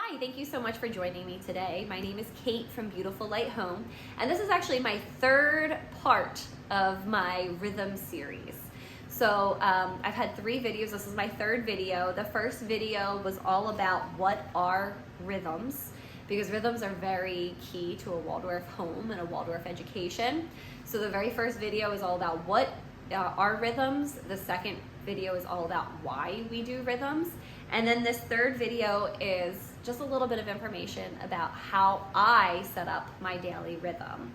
Hi, thank you so much for joining me today. My name is Kate from Beautiful Light Home, and this is actually my third part of my rhythm series. So I've had 3 videos. This is my third video. The first video was all about what are rhythms, because rhythms are very key to a Waldorf home and a Waldorf education. So the very first video is all about what are rhythms. The second video is all about why we do rhythms. And then this third video is just a little bit of information about how I set up my daily rhythm.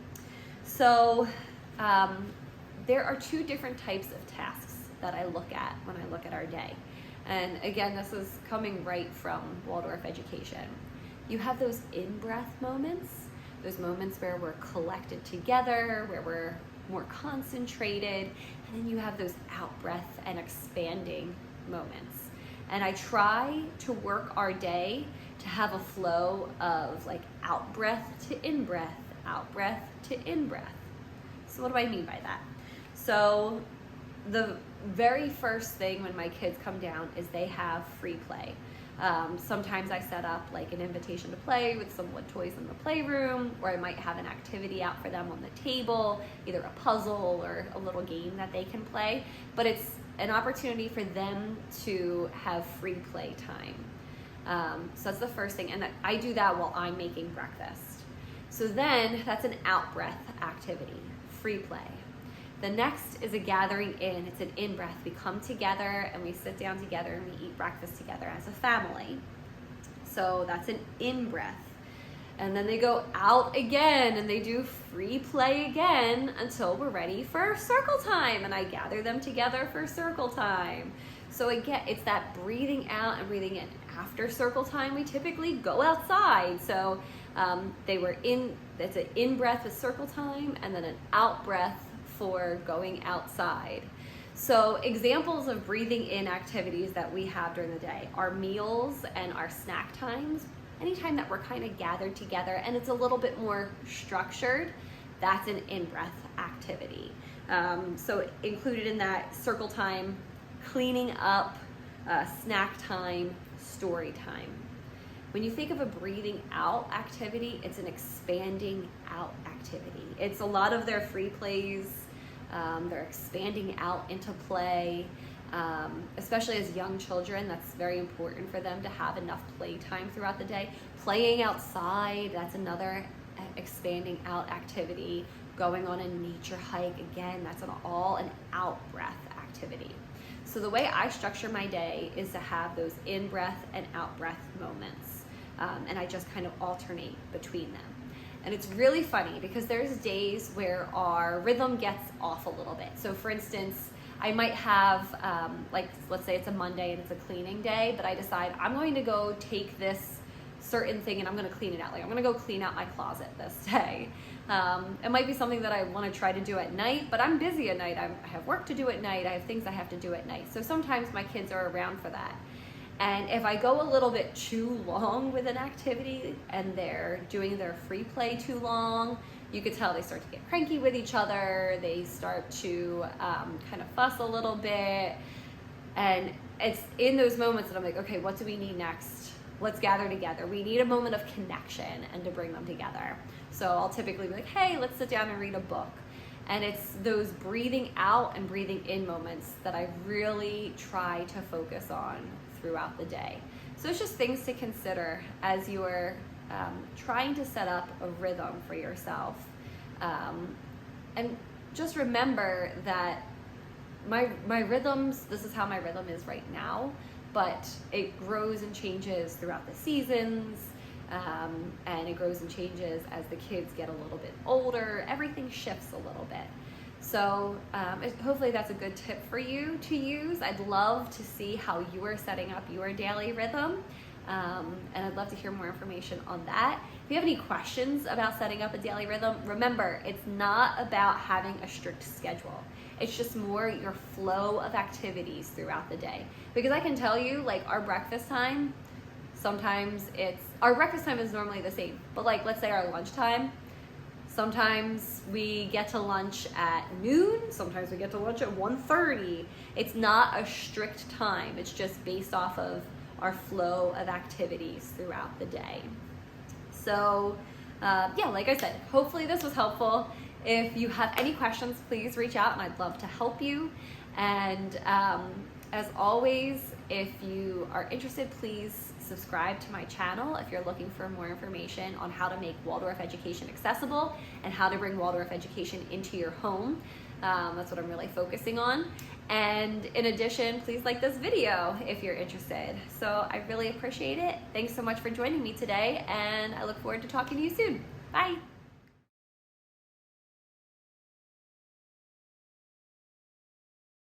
So there are 2 different types of tasks that I look at when I look at our day. And again, this is coming right from Waldorf education. You have those in-breath moments, those moments where we're collected together, where we're more concentrated, and then you have those out-breath and expanding moments. And I try to work our day to have a flow of like out-breath to in-breath, out-breath to in-breath. So what do I mean by that? So the very first thing when my kids come down is they have free play. Sometimes I set up like an invitation to play with some wood toys in the playroom, or I might have an activity out for them on the table, either a puzzle or a little game that they can play. But it's an opportunity for them to have free play time. So that's the first thing, and I do that while I'm making breakfast. So then that's an out-breath activity, free play. The next is a gathering in. It's an in-breath. We come together and we sit down together and we eat breakfast together as a family. So that's an in-breath. And then they go out again and they do free play again until we're ready for circle time. And I gather them together for circle time. So again, it's that breathing out and breathing in. After circle time, we typically go outside. So it's an in-breath with circle time and then an out-breath for going outside. So examples of breathing in activities that we have during the day are meals and our snack times. Anytime that we're kind of gathered together and it's a little bit more structured, that's an in-breath activity. So included in that, circle time, cleaning up, snack time, story time. When you think of a breathing out activity, it's an expanding out activity. It's a lot of their free plays. They're expanding out into play. Especially as young children, that's very important for them to have enough play time throughout the day. Playing outside, that's another expanding out activity. Going on a nature hike, again, that's an out breath activity. So the way I structure my day is to have those in-breath and out-breath moments. And I just kind of alternate between them. And it's really funny because there's days where our rhythm gets off a little bit. So for instance, I might have, let's say it's a Monday and it's a cleaning day, but I decide I'm going to go take this certain thing and I'm going to clean it out. Like I'm going to go clean out my closet this day. It might be something that I want to try to do at night, but I'm busy at night. I have work to do at night. I have things I have to do at night. So sometimes my kids are around for that. And if I go a little bit too long with an activity and they're doing their free play too long, you could tell they start to get cranky with each other. They start to kind of fuss a little bit. And it's in those moments that I'm like, okay, what do we need next? Let's gather together. We need a moment of connection and to bring them together. So I'll typically be like, hey, let's sit down and read a book. And it's those breathing out and breathing in moments that I really try to focus on throughout the day. So it's just things to consider as you're trying to set up a rhythm for yourself. And just remember that my rhythms, this is how my rhythm is right now, but it grows and changes throughout the seasons, and it grows and changes as the kids get a little bit older. Everything shifts a little bit. So hopefully that's a good tip for you to use. I'd love to see how you are setting up your daily rhythm, and I'd love to hear more information on that. If you have any questions about setting up a daily rhythm, remember, it's not about having a strict schedule. It's just more your flow of activities throughout the day. Because I can tell you, like our breakfast time, our breakfast time is normally the same, but like let's say our lunchtime, sometimes we get to lunch at noon, sometimes we get to lunch at 1:30. It's not a strict time. It's just based off of our flow of activities throughout the day. So yeah, like I said, hopefully this was helpful. If you have any questions, please reach out and I'd love to help you. And as always, if you are interested, please subscribe to my channel if you're looking for more information on how to make Waldorf education accessible and how to bring Waldorf education into your home. That's what I'm really focusing on. And in addition, please like this video if you're interested. So I really appreciate it. Thanks so much for joining me today, and I look forward to talking to you soon. Bye.